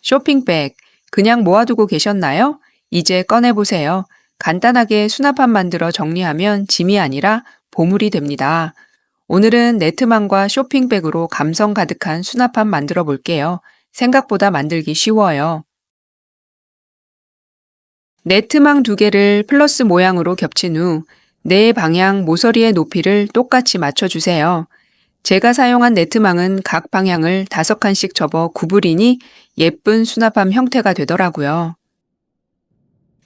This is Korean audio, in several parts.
쇼핑백, 그냥 모아두고 계셨나요? 이제 꺼내보세요. 간단하게 수납함 만들어 정리하면 짐이 아니라 보물이 됩니다. 오늘은 네트망과 쇼핑백으로 감성 가득한 수납함 만들어 볼게요. 생각보다 만들기 쉬워요. 네트망 두 개를 플러스 모양으로 겹친 후 네 방향 모서리의 높이를 똑같이 맞춰주세요. 제가 사용한 네트망은 각 방향을 5칸씩 접어 구부리니 예쁜 수납함 형태가 되더라고요.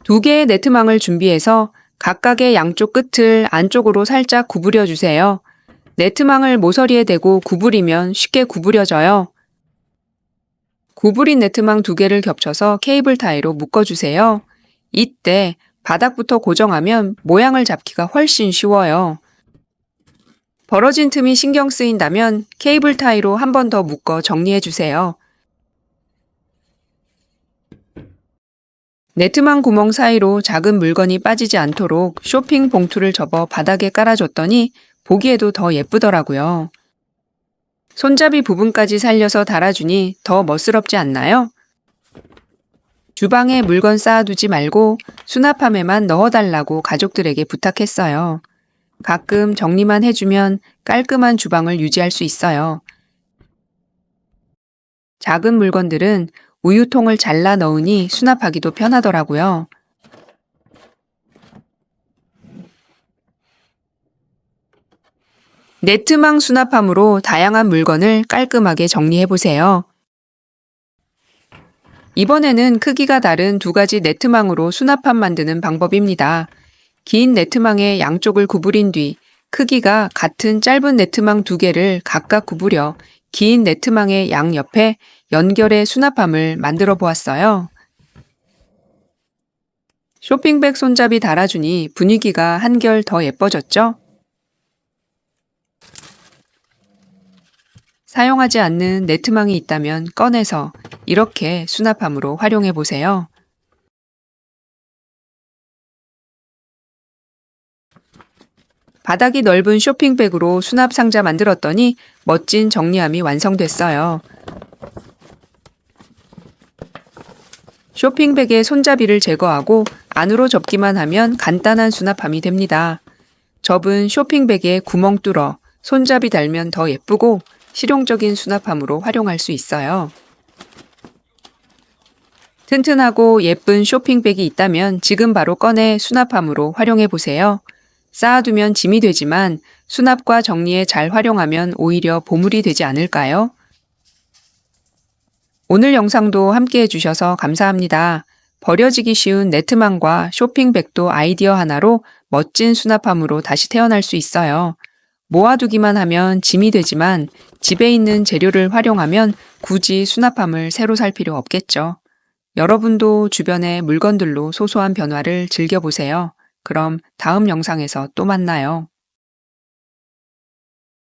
두 개의 네트망을 준비해서 각각의 양쪽 끝을 안쪽으로 살짝 구부려 주세요. 네트망을 모서리에 대고 구부리면 쉽게 구부려져요. 구부린 네트망 두 개를 겹쳐서 케이블 타이로 묶어주세요. 이때 바닥부터 고정하면 모양을 잡기가 훨씬 쉬워요. 벌어진 틈이 신경 쓰인다면 케이블 타이로 한 번 더 묶어 정리해주세요. 네트망 구멍 사이로 작은 물건이 빠지지 않도록 쇼핑 봉투를 접어 바닥에 깔아줬더니 보기에도 더 예쁘더라고요. 손잡이 부분까지 살려서 달아주니 더 멋스럽지 않나요? 주방에 물건 쌓아두지 말고 수납함에만 넣어달라고 가족들에게 부탁했어요. 가끔 정리만 해주면 깔끔한 주방을 유지할 수 있어요. 작은 물건들은 우유통을 잘라 넣으니 수납하기도 편하더라고요. 네트망 수납함으로 다양한 물건을 깔끔하게 정리해보세요. 이번에는 크기가 다른 두 가지 네트망으로 수납함 만드는 방법입니다. 긴 네트망의 양쪽을 구부린 뒤 크기가 같은 짧은 네트망 두 개를 각각 구부려 긴 네트망의 양옆에 연결해 수납함을 만들어 보았어요. 쇼핑백 손잡이 달아주니 분위기가 한결 더 예뻐졌죠? 사용하지 않는 네트망이 있다면 꺼내서 이렇게 수납함으로 활용해 보세요. 바닥이 넓은 쇼핑백으로 수납 상자 만들었더니 멋진 정리함이 완성됐어요. 쇼핑백의 손잡이를 제거하고 안으로 접기만 하면 간단한 수납함이 됩니다. 접은 쇼핑백에 구멍 뚫어 손잡이 달면 더 예쁘고 실용적인 수납함으로 활용할 수 있어요. 튼튼하고 예쁜 쇼핑백이 있다면 지금 바로 꺼내 수납함으로 활용해 보세요. 쌓아두면 짐이 되지만 수납과 정리에 잘 활용하면 오히려 보물이 되지 않을까요? 오늘 영상도 함께 해주셔서 감사합니다. 버려지기 쉬운 네트망과 쇼핑백도 아이디어 하나로 멋진 수납함으로 다시 태어날 수 있어요. 모아두기만 하면 짐이 되지만 집에 있는 재료를 활용하면 굳이 수납함을 새로 살 필요 없겠죠. 여러분도 주변의 물건들로 소소한 변화를 즐겨보세요. 그럼 다음 영상에서 또 만나요.